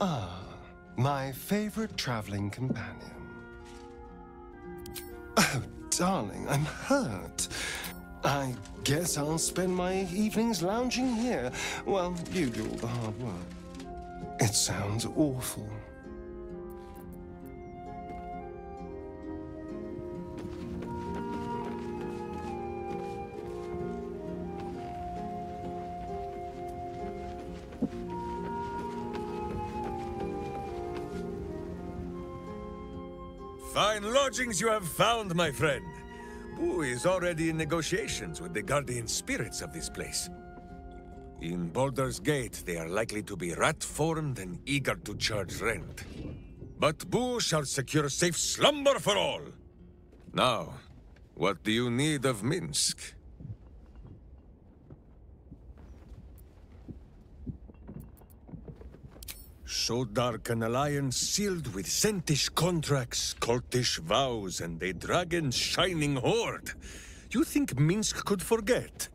Ah, my favorite traveling companion. Oh, darling, I'm hurt. I guess I'll spend my evenings lounging here while you do all the hard work. It sounds awful. Fine lodgings you have found, my friend. Boo is already in negotiations with the guardian spirits of this place. In Baldur's Gate, they are likely to be rat-formed and eager to charge rent. But Boo shall secure safe slumber for all. Now, what do you need of Minsk? So dark an alliance sealed with Sentish contracts, cultish vows, and a dragon's shining horde. You think Minsk could forget?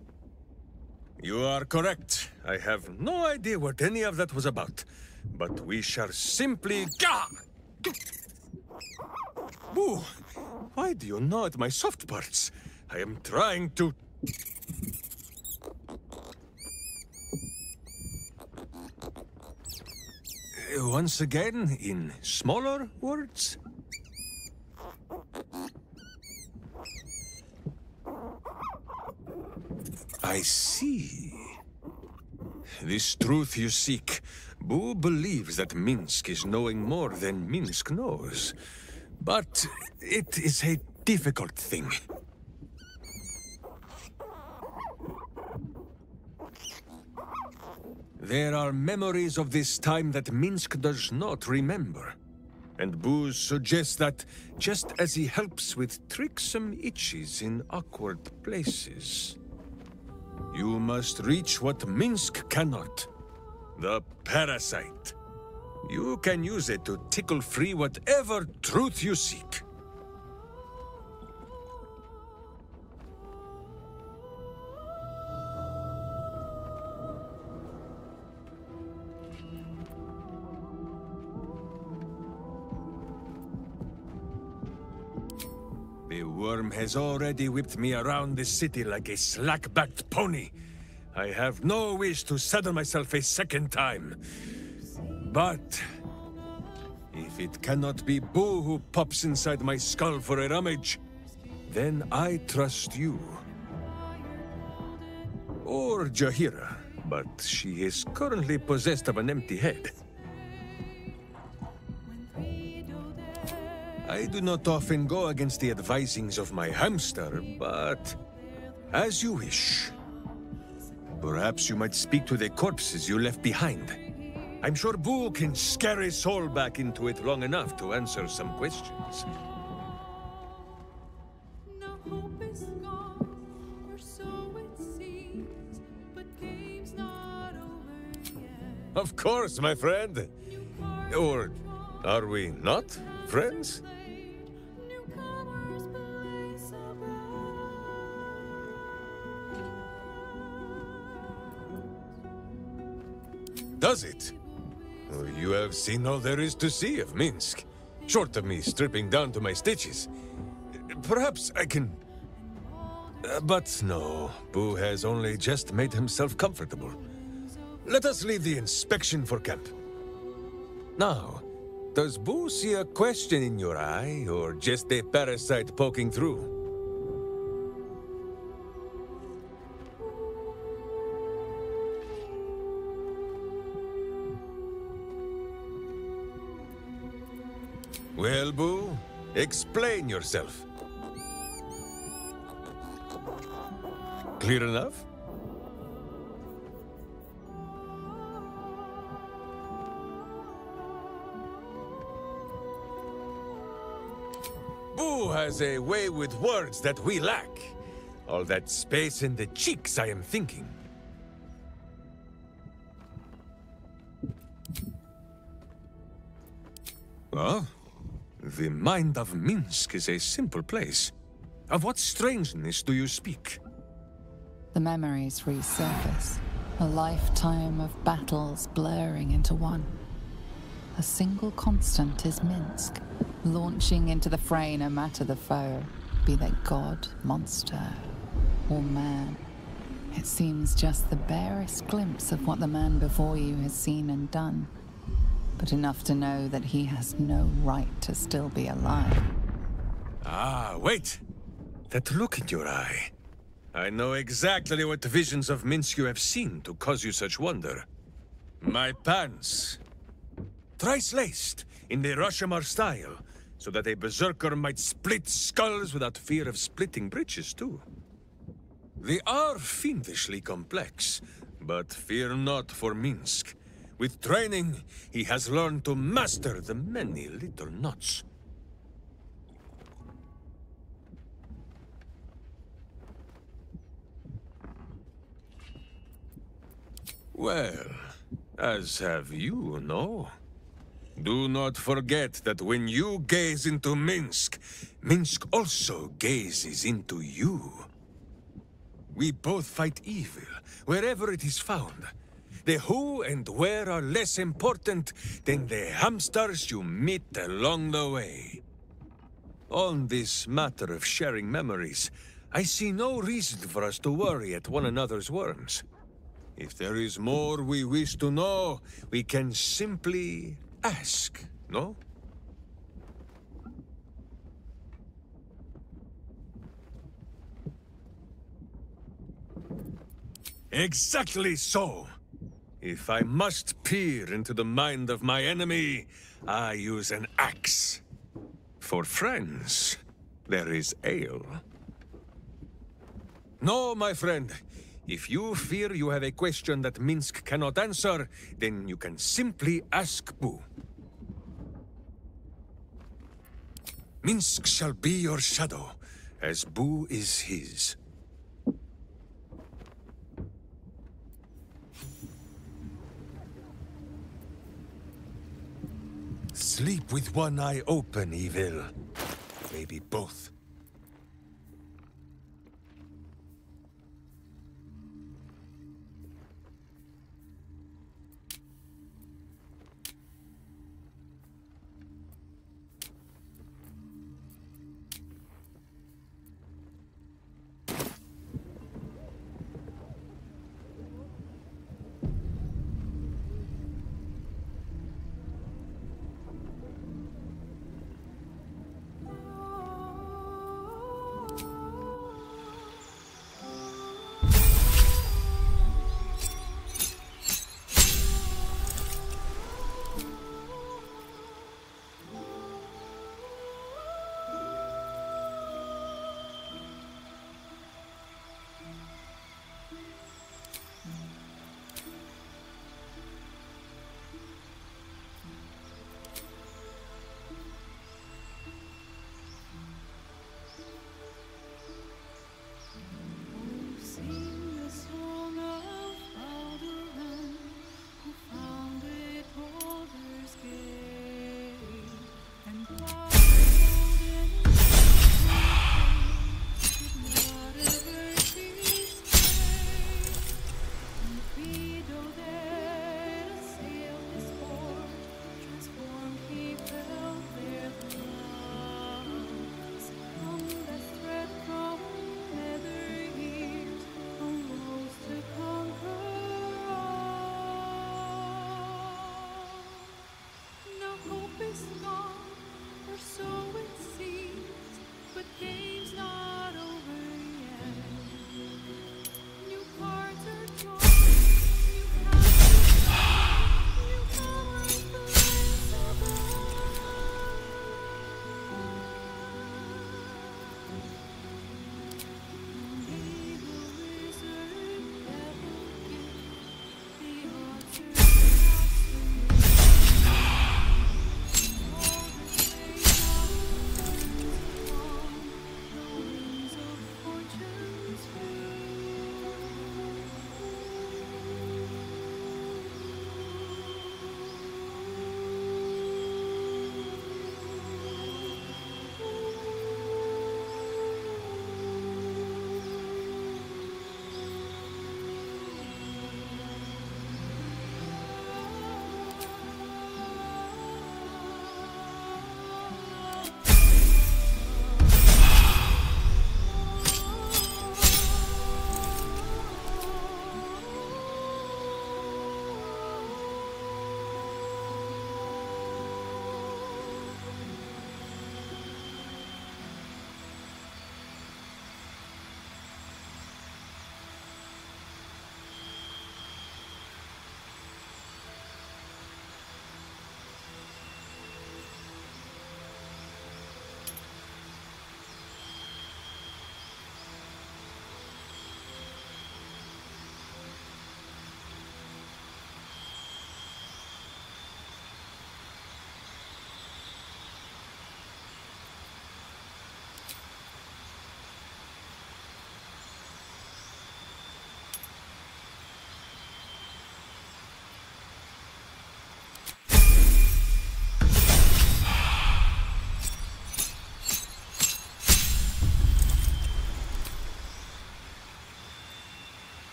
You are correct. I have no idea what any of that was about. But we shall simply... Boo! Why do you gnaw at my soft parts? I am trying to... Once again, in smaller words? I see. This truth you seek. Boo believes that Minsk is knowing more than Minsk knows. But it is a difficult thing. There are memories of this time that Minsk does not remember. And Boo suggests that, just as he helps with tricksome itches in awkward places, you must reach what Minsk cannot. The parasite. You can use it to tickle free whatever truth you seek. The worm has already whipped me around the city like a slack-backed pony. I have no wish to saddle myself a second time. But if it cannot be Boo who pops inside my skull for a rummage, then I trust you. Or Jahira, but she is currently possessed of an empty head. I do not often go against the advisings of my hamster, but as you wish. Perhaps you might speak to the corpses you left behind. I'm sure Boo can scare a soul back into it long enough to answer some questions. Of course, my friend. Or are we not friends? Does it? Oh, you have seen all there is to see of Minsk, short of me stripping down to my stitches. Perhaps I can... but no, Boo has only just made himself comfortable. Let us leave the inspection for camp. Now, does Boo see a question in your eye, or just a parasite poking through? Well, Boo, explain yourself. Clear enough? Boo has a way with words that we lack. All that space in the cheeks, I am thinking. Well, the mind of Minsk is a simple place. Of what strangeness do you speak? The memories resurface. A lifetime of battles blurring into one. a single constant is Minsk, launching into the fray no matter the foe, be they god, monster, or man. It seems just the barest glimpse of what the man before you has seen and done, but enough to know that he has no right to still be alive. Ah, wait! That look in your eye. I know exactly what visions of Minsk you have seen to cause you such wonder. My pants. Thrice laced, in the Rashomar style, so that a berserker might split skulls without fear of splitting breeches, too. They are fiendishly complex, but fear not for Minsk. With training, he has learned to master the many little knots. Well, as have you, no? Do not forget that when you gaze into Minsk, Minsk also gazes into you. We both fight evil, wherever it is found. The who and where are less important than the hamsters you meet along the way. On this matter of sharing memories, I see no reason for us to worry at one another's worms. If there is more we wish to know, we can simply ask, no? Exactly so! If I must peer into the mind of my enemy, I use an axe. For friends, there is ale. No, my friend. If you fear you have a question that Minsk cannot answer, then you can simply ask Boo. Minsk shall be your shadow, as Boo is his. Sleep with one eye open, evil. Maybe both.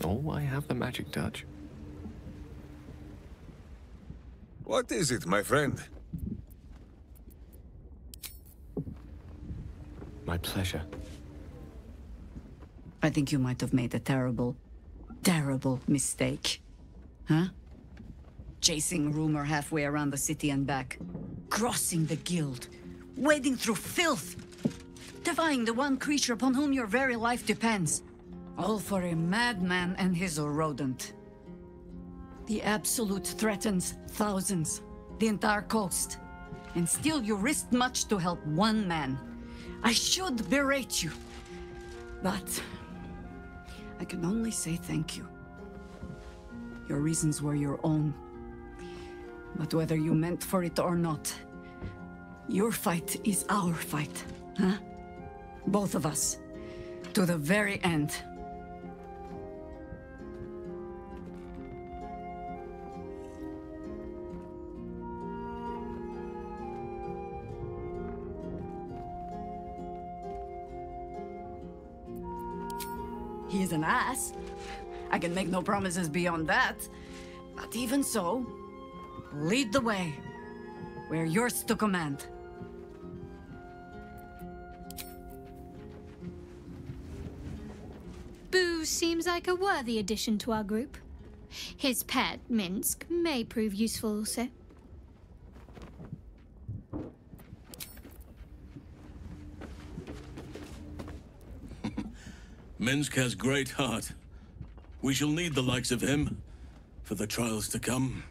Oh, I have the magic touch. What is it, my friend? My pleasure. I think you might have made a terrible, terrible mistake. Huh? Chasing rumor halfway around the city and back. Crossing the guild. Wading through filth. Defying the one creature upon whom your very life depends. All for a madman and his rodent. The Absolute threatens thousands, the entire coast. And still you risked much to help one man. I should berate you. But I can only say thank you. Your reasons were your own. But whether you meant for it or not, your fight is our fight, huh? Both of us. To the very end. He is an ass. I can make no promises beyond that. But even so, lead the way. We're yours to command. Boo seems like a worthy addition to our group. His pet, Minsk, may prove useful also. Minsk has great heart. We shall need the likes of him for the trials to come.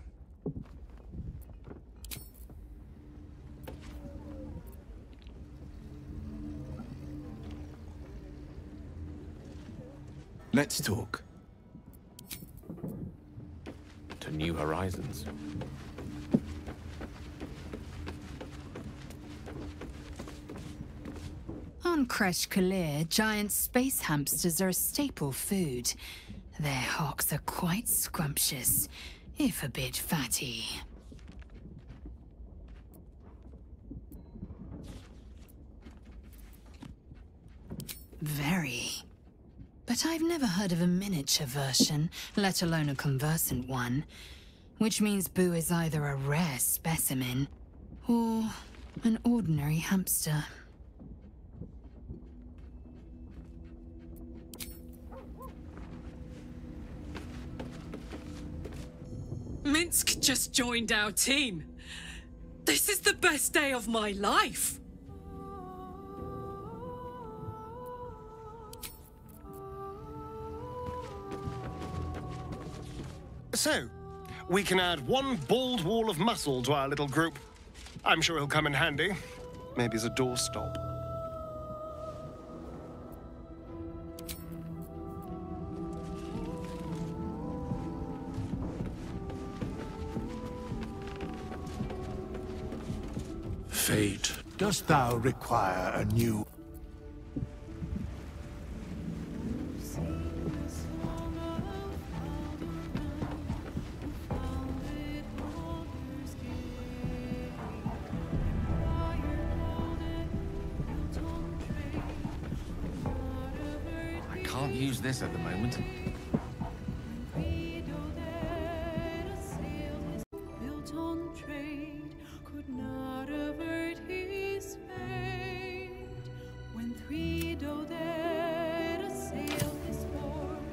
Let's talk. To new horizons. On Kresh Kalir, giant space hamsters are a staple food. Their hocks are quite scrumptious, if a bit fatty. Very. But I've never heard of a miniature version, let alone a conversant one. Which means Boo is either a rare specimen, or an ordinary hamster. Minsk just joined our team. This is the best day of my life. So, we can add one bald wall of muscle to our little group. I'm sure he'll come in handy. Maybe as a doorstop. Fate. Dost thou require a new... I can't use this at the moment.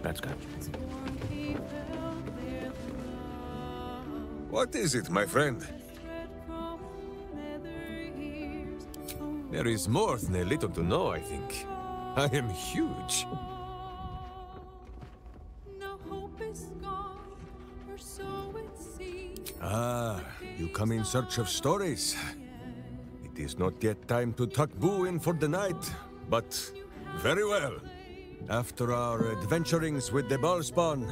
Let's go. What is it, my friend? There is more than a little to know, I think. I am huge. Ah, you come in search of stories. It is not yet time to tuck Boo in for the night, but very well. After our adventurings with the Ballspawn,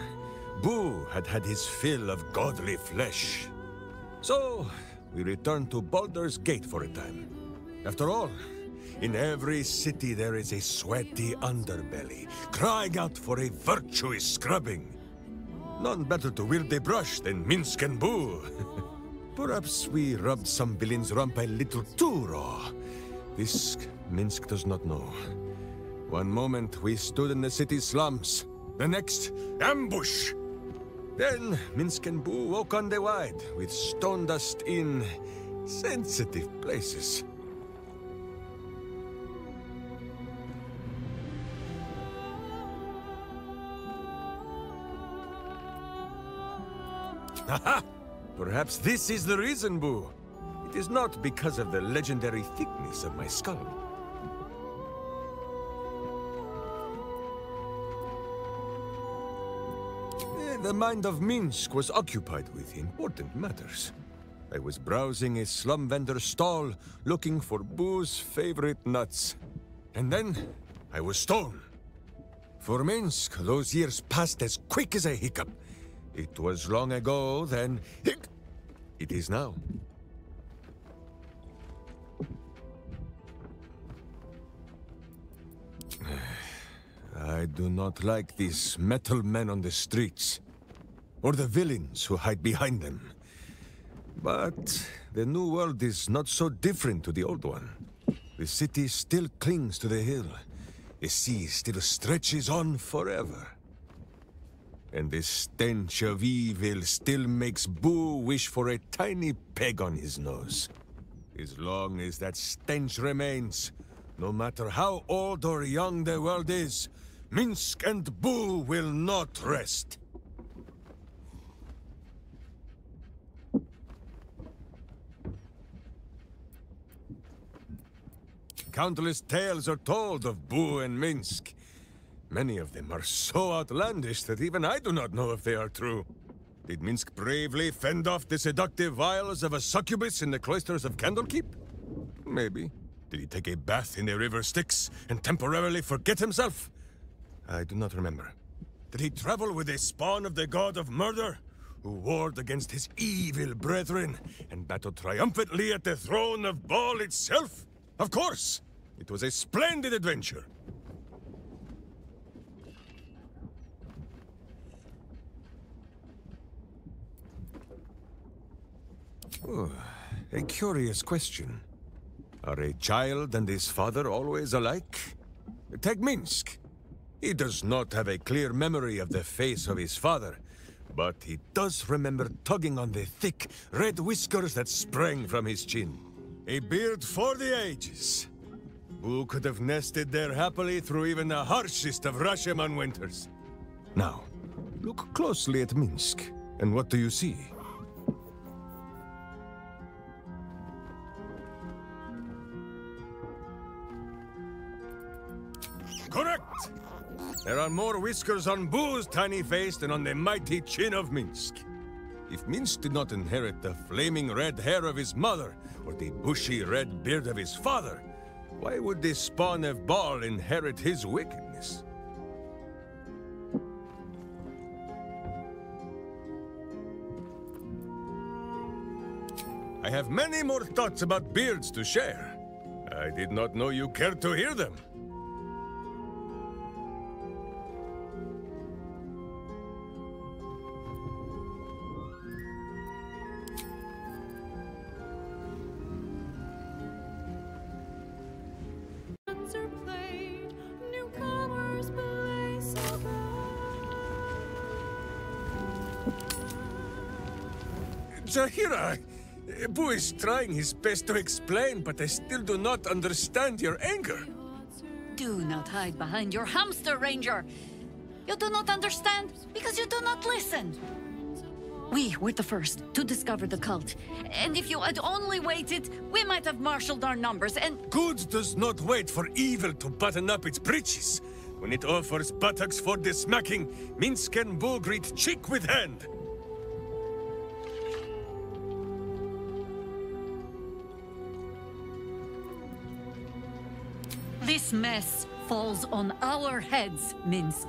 Boo had had his fill of godly flesh. So, we returned to Baldur's Gate for a time. After all, in every city there is a sweaty underbelly, crying out for a virtuous scrubbing. None better to wield a brush than Minsk and Boo. Perhaps we rubbed some villain's rump a little too raw. This Minsk does not know. One moment we stood in the city's slums, The next, ambush! Then Minsk and Boo walk on the wide, with stone dust in sensitive places. Haha! Perhaps this is the reason, Boo. It is not because of the legendary thickness of my skull. The mind of Minsk was occupied with important matters. I was browsing a slum vendor's stall, looking for Boo's favorite nuts. And then, I was stolen. For Minsk, those years passed as quick as a hiccup. It was long ago, then... It is now. I do not like these metal men on the streets, or the villains who hide behind them. But the new world is not so different to the old one. The city still clings to the hill. The sea still stretches on forever. And the stench of evil still makes Boo wish for a tiny peg on his nose. As long as that stench remains, no matter how old or young the world is, Minsk and Boo will not rest. Countless tales are told of Boo and Minsk. Many of them are so outlandish that even I do not know if they are true. Did Minsk bravely fend off the seductive wiles of a succubus in the cloisters of Candlekeep? Maybe. Did he take a bath in the river Styx and temporarily forget himself? I do not remember. Did he travel with a spawn of the god of murder, who warred against his evil brethren and battled triumphantly at the throne of Baal itself? Of course! It was a splendid adventure. Oh, a curious question. Are a child and his father always alike? Take Minsk. He does not have a clear memory of the face of his father, but he does remember tugging on the thick, red whiskers that sprang from his chin. A beard for the ages. Who could have nested there happily through even the harshest of Rashomon winters? Now, look closely at Minsk, and what do you see? Correct! There are more whiskers on Boo's tiny face than on the mighty chin of Minsk. If Minsk did not inherit the flaming red hair of his mother, or the bushy red beard of his father, why would the spawn of Baal inherit his wickedness? I have many more thoughts about beards to share. I did not know you cared to hear them. Zahira, Boo is trying his best to explain, but I still do not understand your anger. Do not hide behind your hamster, Ranger. You do not understand because you do not listen. We were the first to discover the cult, and if you had only waited, we might have marshaled our numbers and... Good does not wait for evil to button up its breeches. When it offers buttocks for the smacking, Minsk and Boo greet cheek with hand. This mess falls on our heads, Minsk.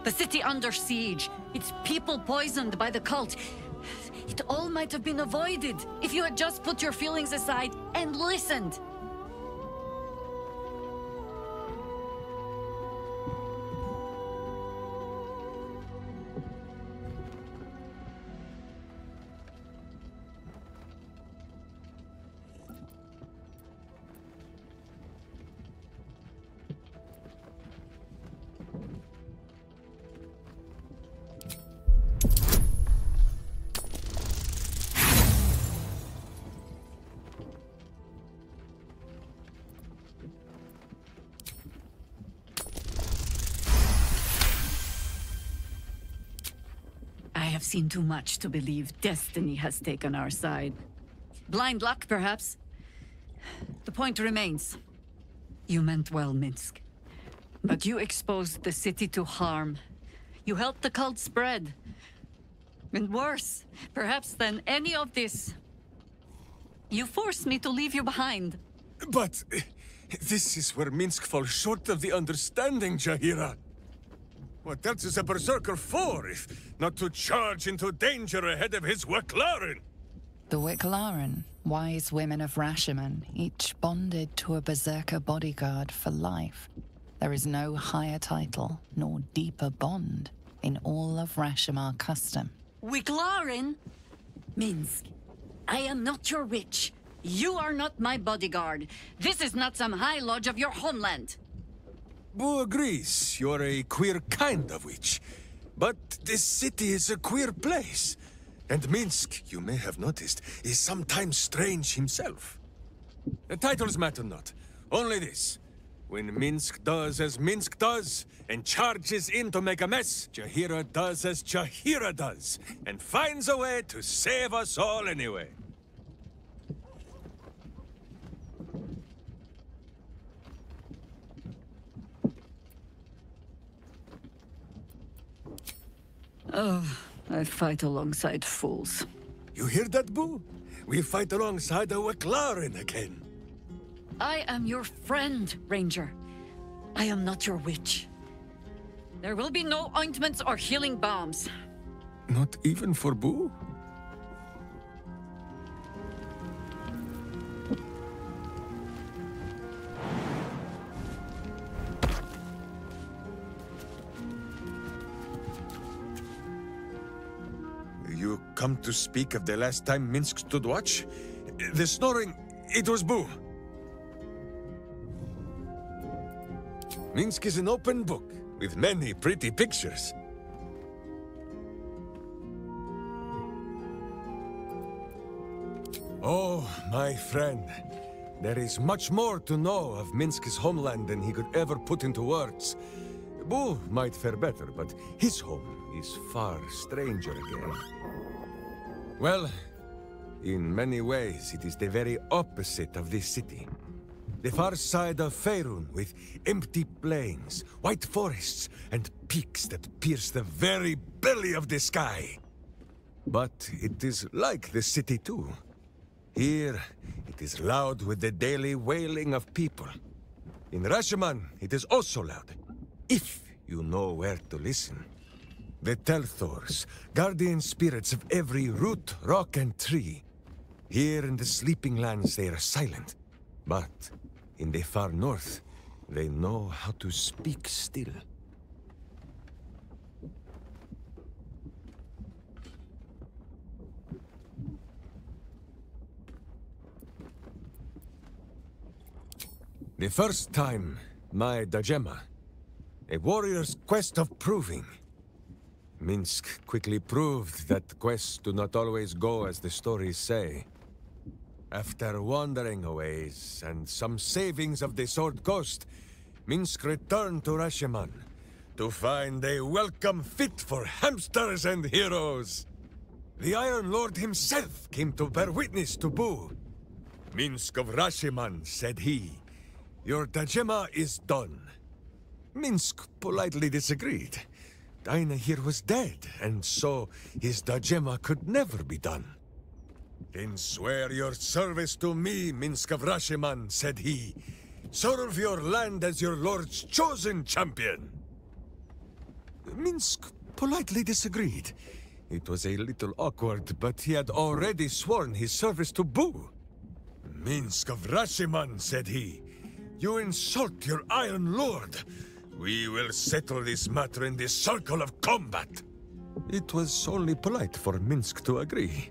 The city under siege, its people poisoned by the cult. It all might have been avoided if you had just put your feelings aside and listened. have seen too much to believe destiny has taken our side. Blind luck, perhaps. The point remains. You meant well, Minsk. But you exposed the city to harm. You helped the cult spread. And worse, perhaps than any of this, you forced me to leave you behind. But this is where Minsk falls short of the understanding, Jahira. What else is a berserker for, if not to charge into danger ahead of his Waclaren? The Wicklaren, wise women of Rashomon, each bonded to a berserker bodyguard for life. There is no higher title nor deeper bond in all of Rashomon custom. Wicklaren? Minsk, I am not your witch. You are not my bodyguard. This is not some high lodge of your homeland. Boo agrees you're a queer kind of witch. But this city is a queer place. And Minsk, you may have noticed, is sometimes strange himself. The titles matter not. Only this. When Minsk does as Minsk does, and charges in to make a mess, Jahira does as Jahira does, and finds a way to save us all anyway. Oh, I fight alongside fools. You hear that, Boo? We fight alongside a Waclaren again. I am your friend, Ranger. I am not your witch. There will be no ointments or healing balms. Not even for Boo? You come to speak of the last time Minsk stood watch? The snoring, it was Boo. Minsk is an open book, with many pretty pictures. Oh, my friend. There is much more to know of Minsk's homeland than he could ever put into words. Boo might fare better, but his home is far stranger again. Well, in many ways, it is the very opposite of this city. The far side of Faerun, with empty plains, white forests, and peaks that pierce the very belly of the sky. But it is like the city too. Here, it is loud with the daily wailing of people. In Rashomon, it is also loud, if you know where to listen. The Telthors, guardian spirits of every root, rock, and tree. Here in the sleeping lands they are silent, but in the far north, they know how to speak still. The first time, my Dajema, a warrior's quest of proving. Minsk quickly proved that quests do not always go as the stories say. After wandering a ways and some savings of the Sword Coast, Minsk returned to Rashomon to find a welcome fit for hamsters and heroes. The Iron Lord himself came to bear witness to Boo. Minsk of Rashomon, said he, your Dajema is done. Minsk politely disagreed. Dinah here was dead, and so his Dajema could never be done. Then swear your service to me, Minsk of Rashomon, said he. Serve your land as your lord's chosen champion. Minsk politely disagreed. It was a little awkward, but he had already sworn his service to Boo. Minsk of Rashomon, said he. You insult your Iron Lord. We will settle this matter in the circle of combat. It was only polite for Minsk to agree.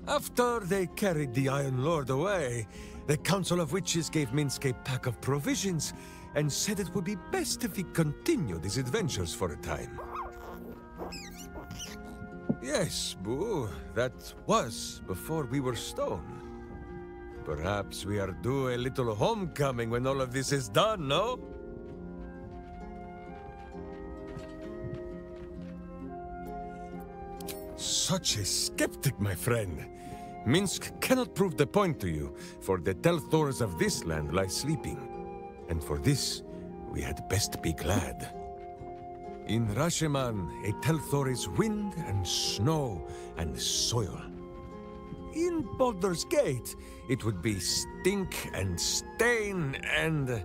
After they carried the Iron Lord away, the Council of Witches gave Minsk a pack of provisions and said it would be best if he continued his adventures for a time. Yes, Boo, that was before we were stone. Perhaps we are due a little homecoming when all of this is done, no? such a skeptic, my friend. Minsk cannot prove the point to you, for the Telthors of this land lie sleeping. And for this, we had best be glad. In Rasheman, a Telthor is wind and snow and soil. In Baldur's Gate, it would be stink and stain and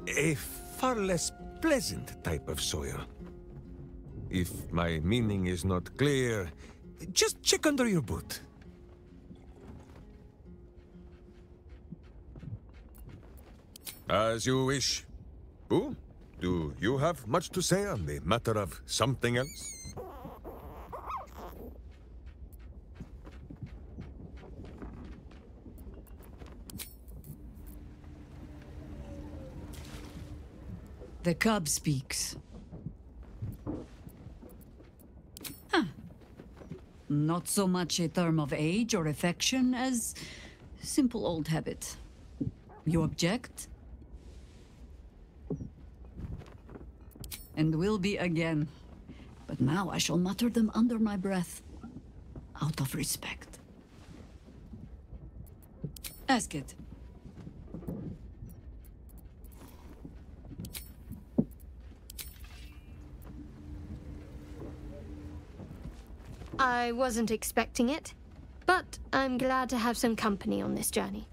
a far less pleasant type of soil. If my meaning is not clear, just check under your boot. As you wish. Boo, do you have much to say on the matter of something else? The cub speaks. Huh. Not so much a term of age or affection as simple old habit. You object? And will be again. But now I shall mutter them under my breath, out of respect. Ask it. I wasn't expecting it, but I'm glad to have some company on this journey.